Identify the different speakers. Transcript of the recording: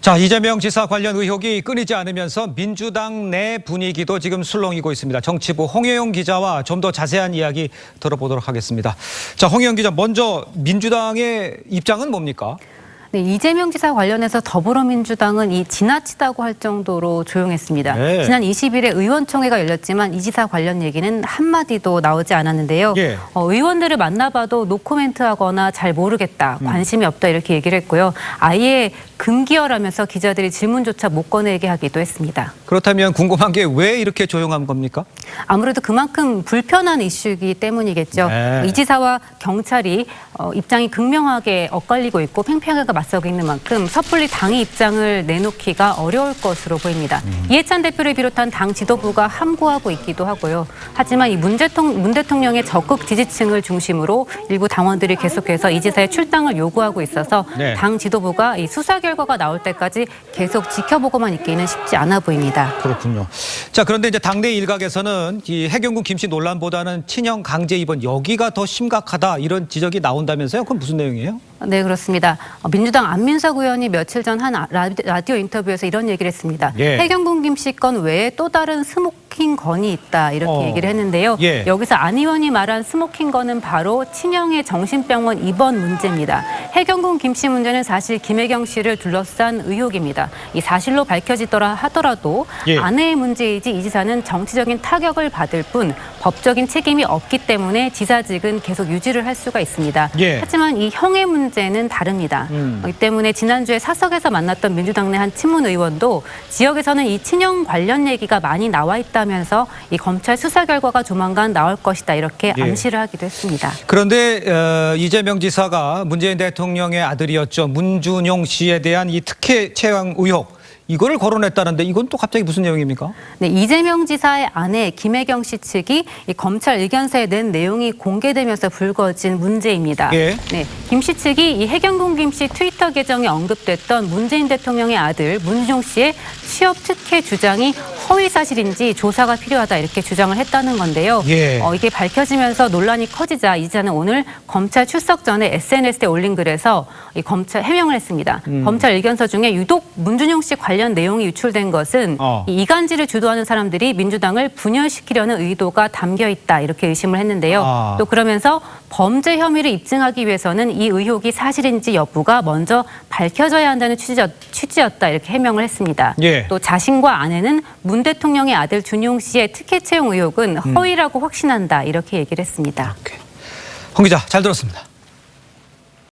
Speaker 1: 자, 이재명 지사 관련 의혹이 끊이지 않으면서 민주당 내 분위기도 지금 술렁이고 있습니다. 정치부 홍혜영 기자와 좀 더 자세한 이야기 들어보도록 하겠습니다. 자, 홍혜영 기자, 먼저 민주당의 입장은 뭡니까?
Speaker 2: 네, 이재명 지사 관련해서 더불어민주당은 지나치다고 할 정도로 조용했습니다.
Speaker 1: 네.
Speaker 2: 지난 20일에 의원총회가 열렸지만 이 지사 관련 얘기는 한마디도 나오지 않았는데요.
Speaker 1: 예.
Speaker 2: 의원들을 만나봐도 노코멘트하거나 잘 모르겠다, 관심이 없다 이렇게 얘기를 했고요. 아예 금기어라면서 기자들이 질문조차 못 꺼내게 하기도 했습니다.
Speaker 1: 그렇다면 궁금한 게 왜 이렇게 조용한 겁니까?
Speaker 2: 아무래도 그만큼 불편한 이슈이기 때문이겠죠.
Speaker 1: 네.
Speaker 2: 이 지사와 경찰이 입장이 극명하게 엇갈리고 있고 팽팽하게 맞서고 있는 만큼 섣불리 당의 입장을 내놓기가 어려울 것으로 보입니다. 이해찬 대표를 비롯한 당 지도부가 함구하고 있기도 하고요. 하지만 이 문 대통령의 적극 지지층을 중심으로 일부 당원들이 계속해서 이 지사의 출당을 요구하고 있어서
Speaker 1: 네.
Speaker 2: 당 지도부가 이 수사 결과가 나올 때까지 계속 지켜보고만 있기는 쉽지 않아 보입니다.
Speaker 1: 그렇군요. 자, 그런데 이제 당내 일각에서는 이 해경군 김씨 논란보다는 친형 강제 입원 여기가 더 심각하다 이런 지적이 나온다면서요? 그건 무슨 내용이에요?
Speaker 2: 네, 그렇습니다. 민주당 안민석 의원이 며칠 전 한 라디오 인터뷰에서 이런 얘기를 했습니다.
Speaker 1: 예.
Speaker 2: 해경군 김씨 건 외에 또 다른 스모킹 건이 있다 이렇게 얘기를 했는데요.
Speaker 1: 예.
Speaker 2: 여기서 안 의원이 말한 스모킹 건은 바로 친형의 정신병원 입원 문제입니다. 해경군 김씨 문제는 사실 김혜경 씨를 둘러싼 의혹입니다. 이 사실로 밝혀지더라 하더라도
Speaker 1: 예.
Speaker 2: 아내의 문제이지 이 지사는 정치적인 타격을 받을 뿐 법적인 책임이 없기 때문에 지사직은 계속 유지를 할 수가 있습니다.
Speaker 1: 예.
Speaker 2: 하지만 이 형의 문제는 다릅니다. 이 때문에 지난주에 사석에서 만났던 민주당 내 한 친문 의원도 지역에서는 이 친형 관련 얘기가 많이 나와 있다면서 이 검찰 수사 결과가 조만간 나올 것이다 이렇게
Speaker 1: 예.
Speaker 2: 암시를 하기도 했습니다.
Speaker 1: 그런데 이재명 지사가 문재인 대통령의 아들이었죠. 문준용 씨에 대한 이 특혜 채용 의혹 이거를 거론했다는데 이건 또 갑자기 무슨 내용입니까?
Speaker 2: 네, 이재명 지사의 아내 김혜경 씨 측이 이 검찰 의견서에 낸 내용이 공개되면서 불거진 문제입니다.
Speaker 1: 예.
Speaker 2: 네, 김 씨 측이 이 해경군 김 씨 트위터 계정에 언급됐던 문재인 대통령의 아들 문준용 씨의 취업 특혜 주장이 허위 사실인지 조사가 필요하다 이렇게 주장을 했다는 건데요.
Speaker 1: 예.
Speaker 2: 이게 밝혀지면서 논란이 커지자 이 지사는 오늘 검찰 출석 전에 SNS에 올린 글에서 이 검찰 해명을 했습니다. 검찰 의견서 중에 유독 문준용 씨 관련 내용이 유출된 것은 이 이간질을 주도하는 사람들이 민주당을 분열시키려는 의도가 담겨 있다 이렇게 의심을 했는데요. 또 그러면서 범죄 혐의를 입증하기 위해서는 이 의혹이 사실인지 여부가 먼저 밝혀져야 한다는 취지였다 이렇게 해명을 했습니다.
Speaker 1: 예.
Speaker 2: 또 자신과 아내는 문 대통령의 아들 준용 씨의 특혜 채용 의혹은 허위라고 확신한다 이렇게 얘기를 했습니다.
Speaker 1: 홍 기자 잘 들었습니다.